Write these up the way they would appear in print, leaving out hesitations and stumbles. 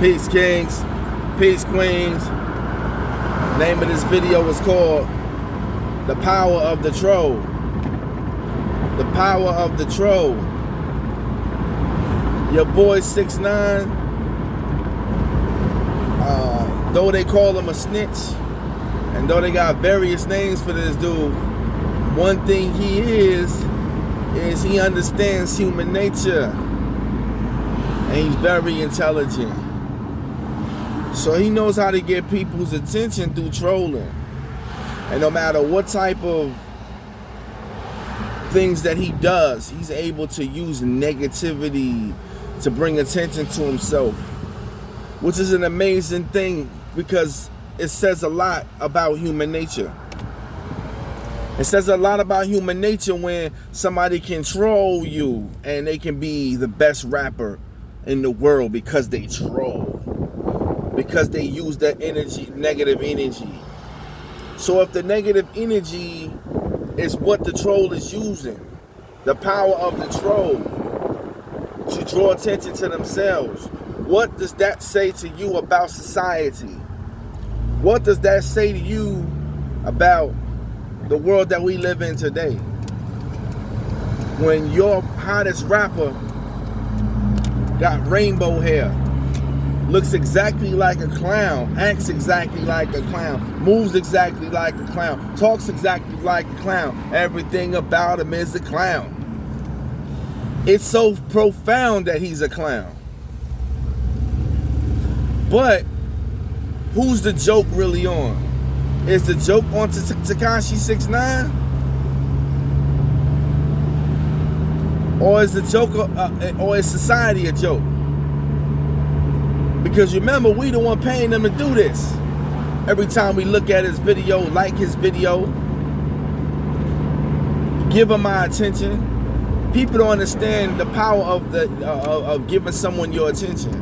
Peace Kings, Peace Queens. Name of this video is called The Power of the Troll. The Power of the Troll. Your boy 6ix9ine, though they call him a snitch, and though they got various names for this dude, one thing he is he understands human nature, and he's very intelligent. So he knows how to get people's attention through trolling. And no matter what type of things that he does, he's able to use negativity to bring attention to himself, which is an amazing thing because it says a lot about human nature. It says a lot about human nature when somebody can troll you and they can be the best rapper in the world because they troll. Because they use that energy, negative energy. So if the negative energy is what the troll is using, the power of the troll to draw attention to themselves, what does that say to you about society? What does that say to you about the world that we live in today? When your hottest rapper got rainbow hair, looks exactly like a clown, acts exactly like a clown, moves exactly like a clown, talks exactly like a clown. Everything about him is a clown. It's so profound that he's a clown. But who's the joke really on? Is the joke on Tekashi 6ix9ine? Or is the joke, or is society a joke? Because remember, we the one paying them to do this. Every time we look at his video, like his video, give him our attention. People don't understand the power of giving someone your attention.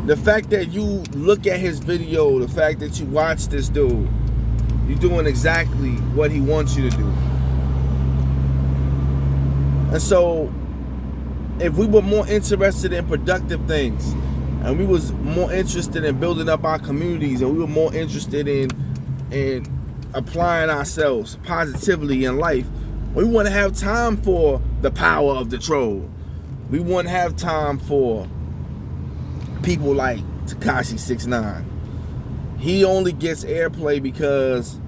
The fact that you look at his video, the fact that you watch this dude, you're doing exactly what he wants you to do. And so, if we were more interested in productive things, and we was more interested in building up our communities, and we were more interested in applying ourselves positively in life, we wouldn't have time for the power of the troll. We wouldn't have time for people like Tekashi 6ix9ine. He only gets airplay because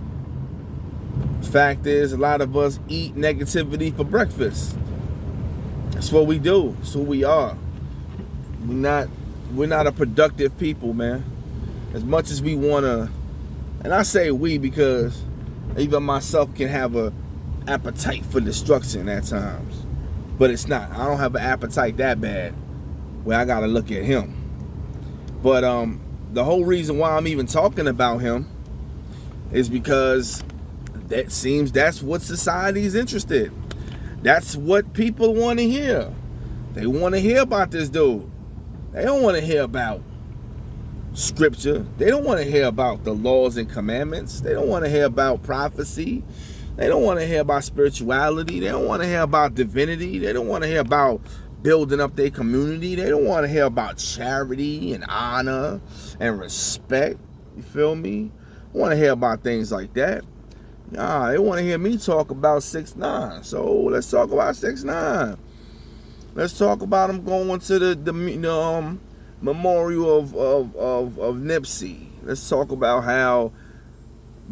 fact is a lot of us eat negativity for breakfast. That's what we do. That's who we are. We're not a productive people, man. As much as we want to, and I say we because even myself can have a appetite for destruction at times. But it's not. I don't have an appetite that bad where I got to look at him. But the whole reason why I'm even talking about him is because that seems that's what society's interested in. That's what people want to hear. They want to hear about this dude. They don't want to hear about scripture. They don't want to hear about the laws and commandments. They don't want to hear about prophecy. They don't want to hear about spirituality. They don't want to hear about divinity. They don't want to hear about building up their community. They don't want to hear about charity and honor and respect. You feel me? They want to hear about things like that. Nah, they want to hear me talk about 6ix9ine. So let's talk about 6ix9ine. Let's talk about him going to the memorial of Nipsey. Let's talk about how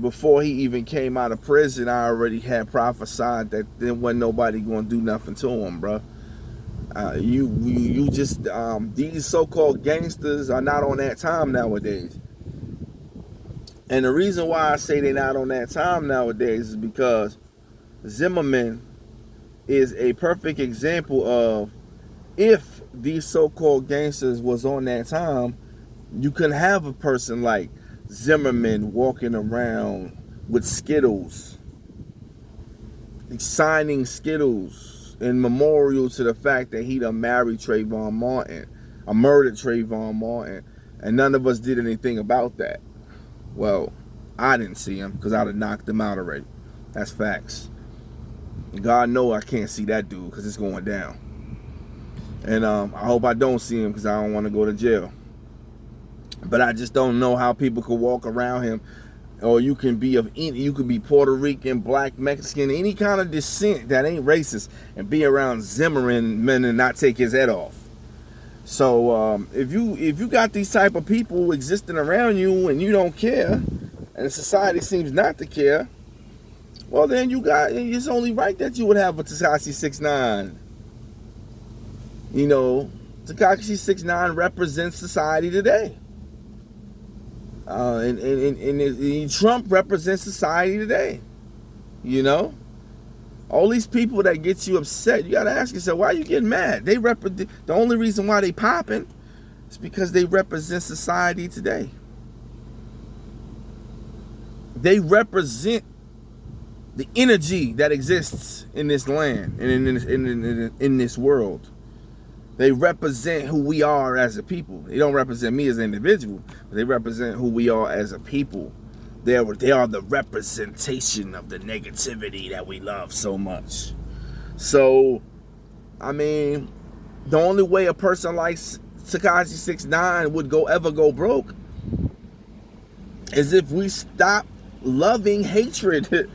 before he even came out of prison, I already had prophesied that there wasn't nobody going to do nothing to him, bro. You just these so-called gangsters are not on that time nowadays. And the reason why I say they're not on that time nowadays is because Zimmerman is a perfect example of, if these so-called gangsters was on that time, you couldn't have a person like Zimmerman walking around with Skittles, signing Skittles in memorial to the fact that he done married Trayvon Martin, or murdered Trayvon Martin, and none of us did anything about that. Well, I didn't see him because I'd have knocked him out already. That's facts. God know I can't see that dude because it's going down. And I hope I don't see him because I don't want to go to jail. But I just don't know how people could walk around him. Or you can be Puerto Rican, black, Mexican, any kind of descent that ain't racist, and be around Zimmerman and not take his head off. So if you got these type of people existing around you and you don't care, and society seems not to care, well then it's only right that you would have a Tekashi 6ix9ine. You know, Tekashi 6ix9ine represents society today. And Trump represents society today. You know, all these people that get you upset, you gotta ask yourself, why are you getting mad? The only reason why they popping is because they represent society today. They represent the energy that exists in this land and in this world. They represent who we are as a people. They don't represent me as an individual, but they represent who we are as a people. They are the representation of the negativity that we love so much. So, I mean, the only way a person like Tekashi 6ix9ine would ever go broke is if we stop loving hatred,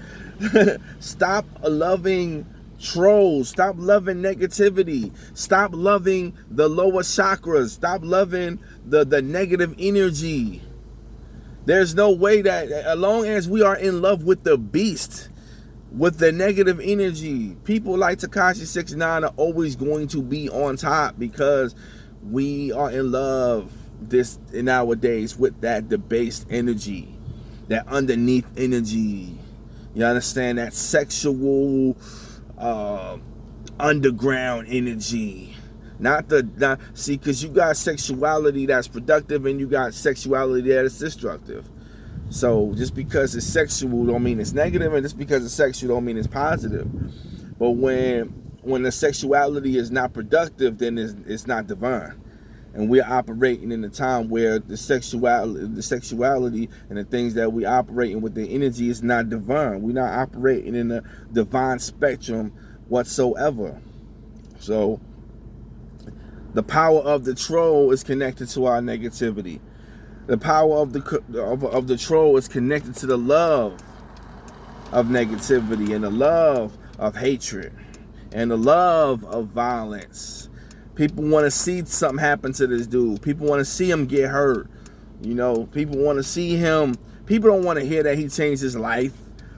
stop loving trolls, stop loving negativity, stop loving the lower chakras, stop loving the negative energy. There's no way that, as long as we are in love with the beast, with the negative energy, people like Tekashi 6ix9ine are always going to be on top, because we are in love nowadays with that debased energy, that underneath energy. You understand? That sexual underground energy. See, because you got sexuality that's productive and you got sexuality that is destructive. So just because it's sexual don't mean it's negative, and just because it's sexual don't mean it's positive. But when the sexuality is not productive, then it's not divine. And we're operating in a time where the sexuality and the things that we operating with the energy is not divine. We're not operating in the divine spectrum whatsoever. So the power of the troll is connected to our negativity. The power of the troll is connected to the love of negativity and the love of hatred and the love of violence. People want to see something happen to this dude. People want to see him get hurt. You know, people want to see him. People don't want to hear that he changed his life.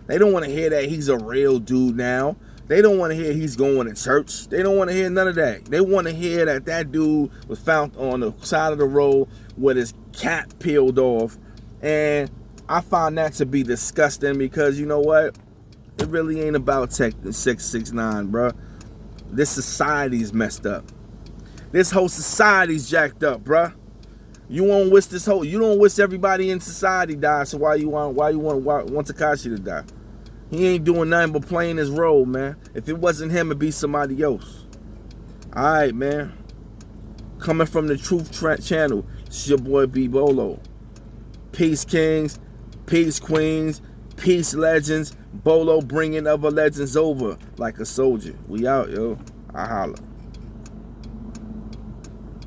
They don't want to hear that he's a real dude now. They don't want to hear he's going to church. They don't want to hear none of that. They want to hear that dude was found on the side of the road with his cap peeled off. And I find that to be disgusting, because you know what? It really ain't about 6ix9ine, bro. This society's messed up. This whole society's jacked up, bruh. You don't wish everybody in society die. So why you want Tekashi to die? He ain't doing nothing but playing his role, man. If it wasn't him, it'd be somebody else. All right, man. Coming from the Truth Channel, it's your boy B.O.L.O. Peace kings, peace queens, peace legends. Bolo bringing other legends over like a soldier. We out, yo. I holla.